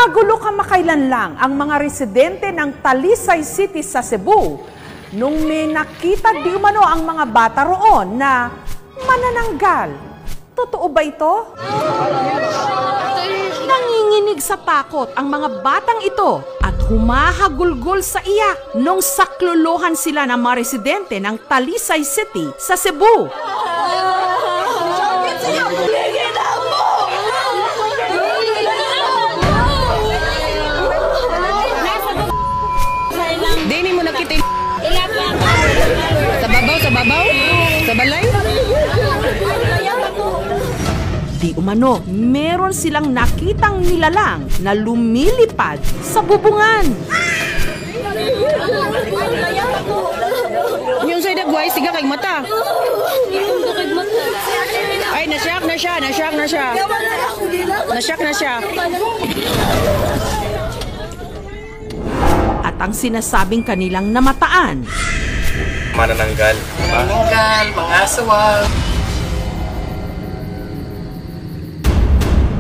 Nagkagulo kamakailan lang ang mga residente ng Talisay City sa Cebu nung may nakita di umano ang mga bata roon na manananggal. Totoo ba ito? Nanginginig sa takot ang mga batang ito at humahagulgol sa iyak nung saklolohan sila ng mga residente ng Talisay City sa Cebu. Dini mo nakita sa babaw, sa balay. Di umano, meron silang nakitang nilalang na lumilipad sa bubungan. Yung sa'yo nagway, siga kay mata. Ay, nasyak na siya. Nasyak na siya. At ang sinasabing kanilang namataan, manananggal, mga aswang.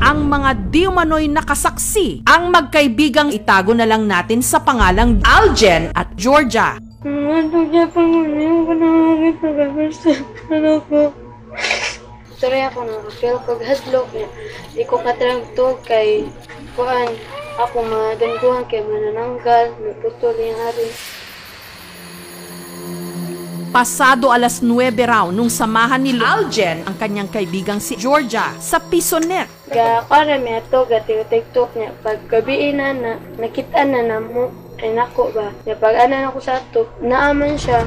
ang mga di umano'y nakasaksi, ang magkaibigang itago na lang natin sa pangalang Aljen at Georgia. Sorry ako nakapil kog hadlok niya. Di ko katragtog kay kuan ako madangguhan kay manananggal, naputol yung hari. Pasado alas 9 raw nung samahan ni Aljen ang kanyang kaibigang si Georgia sa Pisonet. Para may ato gati-tiktok niya pag gabi na nakita na mo ay nako ba. Ya pag anan ako sa ato, naaman siya.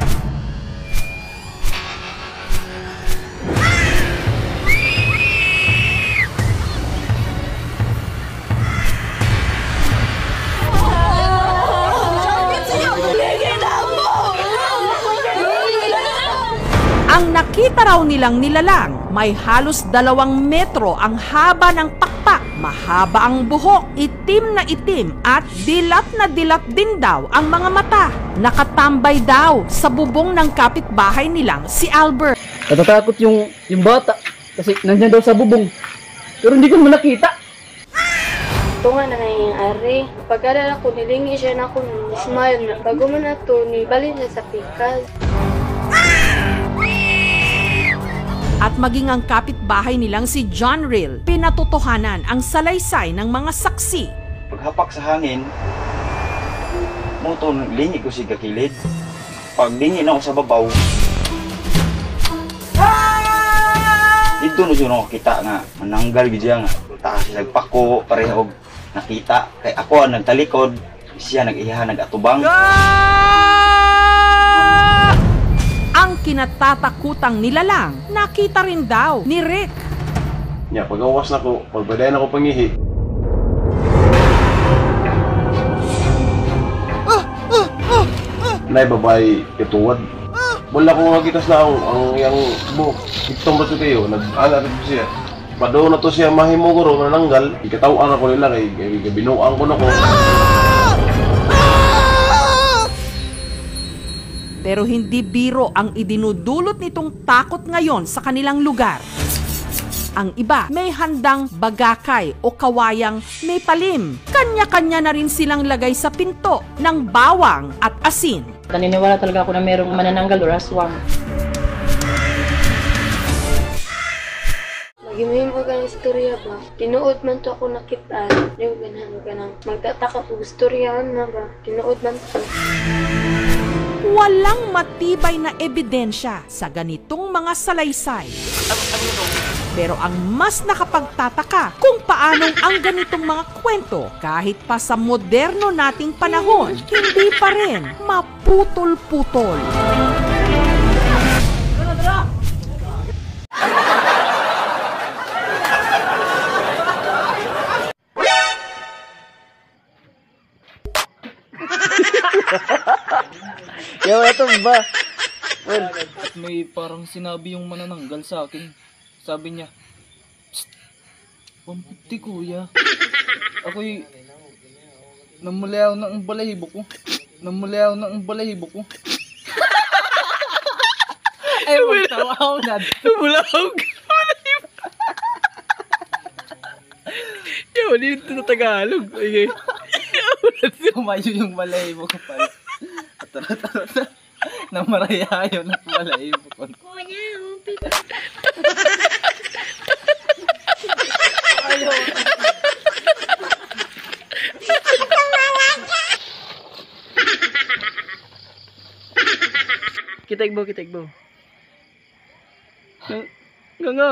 Ang nakita raw nilang nilalang, may halos 2 metro ang haba ng pakpak, mahaba ang buhok, itim na itim at dilat na dilat din daw ang mga mata. Nakatambay daw sa bubong ng kapitbahay nilang si Albert. Natatakot yung bata kasi nandiyan daw sa bubong. Pero hindi ko naman nakita. Tunga na yung ari. Pag-alala ko, nilingi siya na ako ng smile na. Bago man na to, nibalin siya sa pikas. At maging ang kapitbahay nilang si John Real, pinatotohanan ang salaysay ng mga saksi. Paghapak sa hangin, muto lingi ko si kakilid. Pag lingi na ako sa babaw, dito na siya nakakita nga, mananggal gidya nga. Taas siya nagpako, pareho nakita. Kay ako ang nagtalikod, siya nag-iha, nag-atubang. Ang kinatatakutang nilalang, nakita rin daw ni Rick. Nya, pag-awas na ko, pagbadayan ako pangihi. Nay babae katuwad. Wala ko nagitas na ang yang buhok. Itong ba ito kayo, nag-alat ito siya. Pado na to siya mahimuguro, nananggal. Ikatawaan ako nila kay binuang ko na ko. Pero hindi biro ang idinudulot nitong takot ngayon sa kanilang lugar. Ang iba may handang bagakay o kawayang may palim. Kanya-kanya na rin silang lagay sa pinto ng bawang at asin. Naniniwala talaga ako na mayroong manananggal o aswang. Magimim ko ganang istorya ba? Tinuod man to ako nakitaan. Yung ganang magtataka ko istorya na ba? Tinuod man to. Walang matibay na ebidensya sa ganitong mga salaysay. Pero ang mas nakapagtataka kung paanong ang ganitong mga kwento kahit pa sa moderno nating panahon, hindi pa rin maputol-putol. Yo, ito ba? Well, At may parang sinabi yung manananggal sa akin. Sabi niya, "Psst, 150 kuya." Ako'y namulayaw na ang balahibo ko. Ay, magtawa na. Namulayaw ka. Ano yung ito Tagalog? Okay. Tumayo yung balahibo ko pala. Tara. Namarayayo ng balahibo ko. Kitigbo. Nga.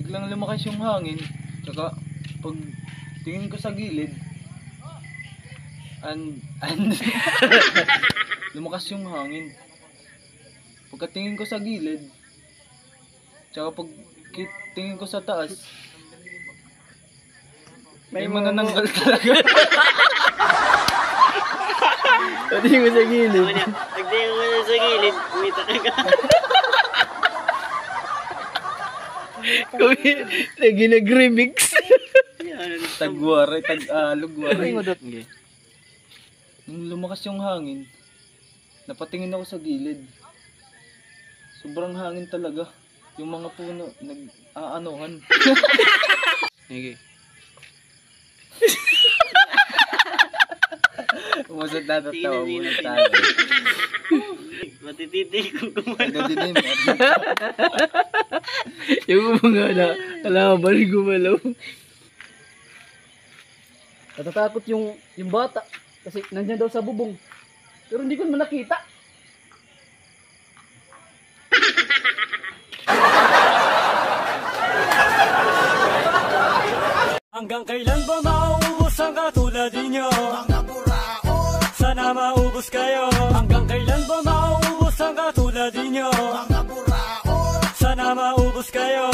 Biglang lumakas yung hangin. Tsaka pag tingin ko sa gilid and lumakas yung hangin. Pagkatingin ko sa gilid tsaka pag tingin ko sa taas may manananggal talaga. Pagtingin ko sa gilid. Pagtingin ko sa gilid, umita ka ka. Lagi nag-remix. Tagwaray, tag-alog, waray. Nung lumakas yung hangin, napatingin ako sa gilid. Sobrang hangin talaga. Yung mga puno, nag-aanohan. Okay. Umusot na tatawa muna tayo. Matititig ko kumano. Nagdidim. Yung mga kalaban gumalaw. Natatakot yung bata kasi nandiyan daw sa bubong. Pero hindi ko naman nakita. Hanggang kailan ba mauubos ang katulad ninyo? Mga buraot, sana maubos kayo. Hanggang kailan ba mauubos ang katulad ninyo? Mga buraot, sana maubos kayo.